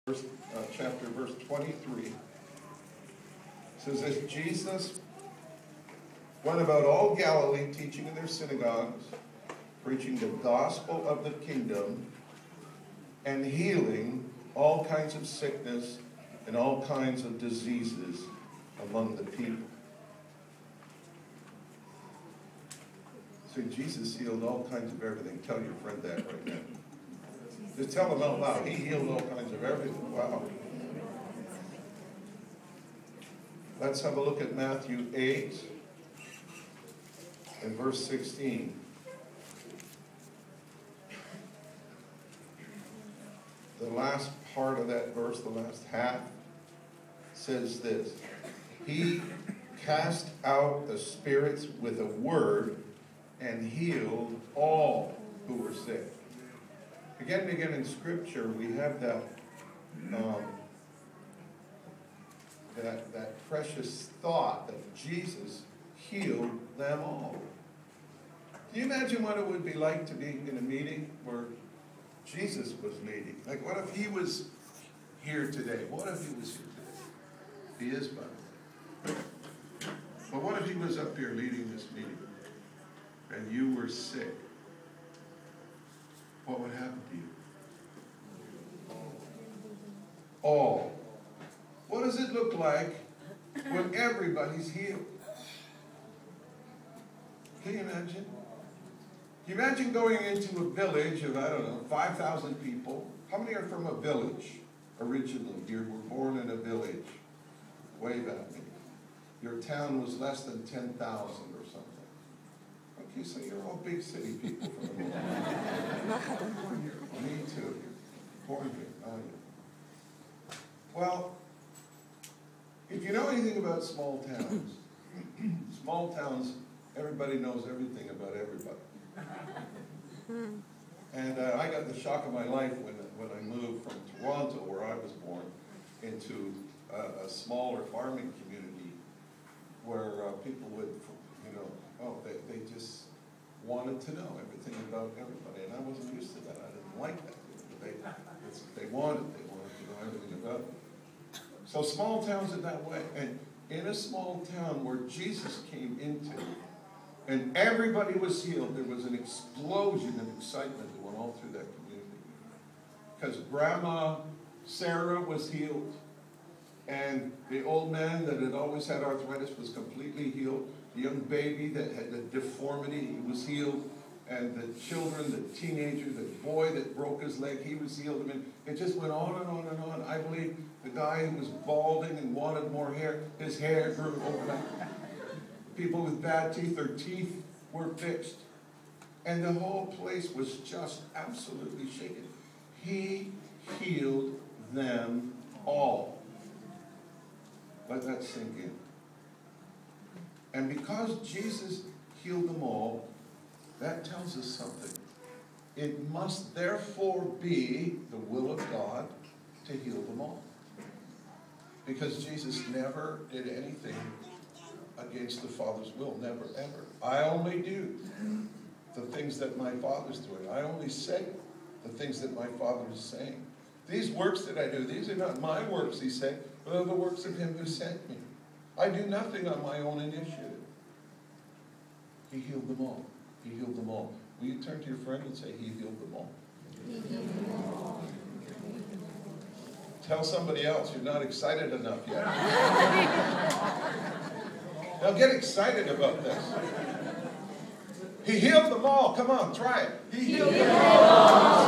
chapter, verse 23. It says, as Jesus went about all Galilee, teaching in their synagogues, preaching the gospel of the kingdom, and healing all kinds of sickness and all kinds of diseases among the people. So Jesus healed all kinds of everything. Tell your friend that right now. Just tell him out loud. He healed all kinds of everything. Wow. Let's have a look at Matthew 8 and verse 16. The last part of that verse, the last half, says this. He cast out the spirits with a word and healed all who were sick. Again and again in Scripture, we have that that precious thought that Jesus healed them all. Can you imagine what it would be like to be in a meeting where Jesus was leading? Like, what if he was here today? What if he was here today? He is, by the way. But what if he was up here leading this meeting and you were sick? What would happen to you? All. What does it look like when everybody's healed? Can you imagine? Can you imagine going into a village of, 5,000 people? How many are from a village originally? You were born in a village. Wave at me. Your town was less than 10,000 or something. Okay, so you're all big city people for the most part. Me too. Born here. Oh, yeah. Well, if you know anything about small towns, everybody knows everything about everybody. And I got the shock of my life when I moved from Toronto, where I was born, into a smaller farming community where people would, they just wanted to know everything about everybody. And I wasn't used to that. I didn't like that. They wanted to know everything about it. So small towns are that way. And in a small town where Jesus came into, and everybody was healed, there was an explosion of excitement that went all through that community. Because Grandma Sarah was healed, and the old man that had always had arthritis was completely healed. The young baby that had a deformity, he was healed. And the children, the teenager, the boy that broke his leg, he was healed. I mean, it just went on and on and on. I believe the guy who was balding and wanted more hair, his hair grew overnight. People with bad teeth, their teeth were fixed. And the whole place was just absolutely shaken. He healed them all. Let that sink in. And because Jesus healed them all, that tells us something. It must therefore be the will of God to heal them all. Because Jesus never did anything against the Father's will. Never, ever. I only do the things that my Father's doing. I only say the things that my Father is saying. These works that I do, these are not my works, he said, but are the works of him who sent me. I do nothing on my own initiative. He healed them all. He healed them all. Will you turn to your friend and say, he healed them all? He healed them all. Tell somebody else, you're not excited enough yet. Now get excited about this. He healed them all. Come on, try it. He healed them all.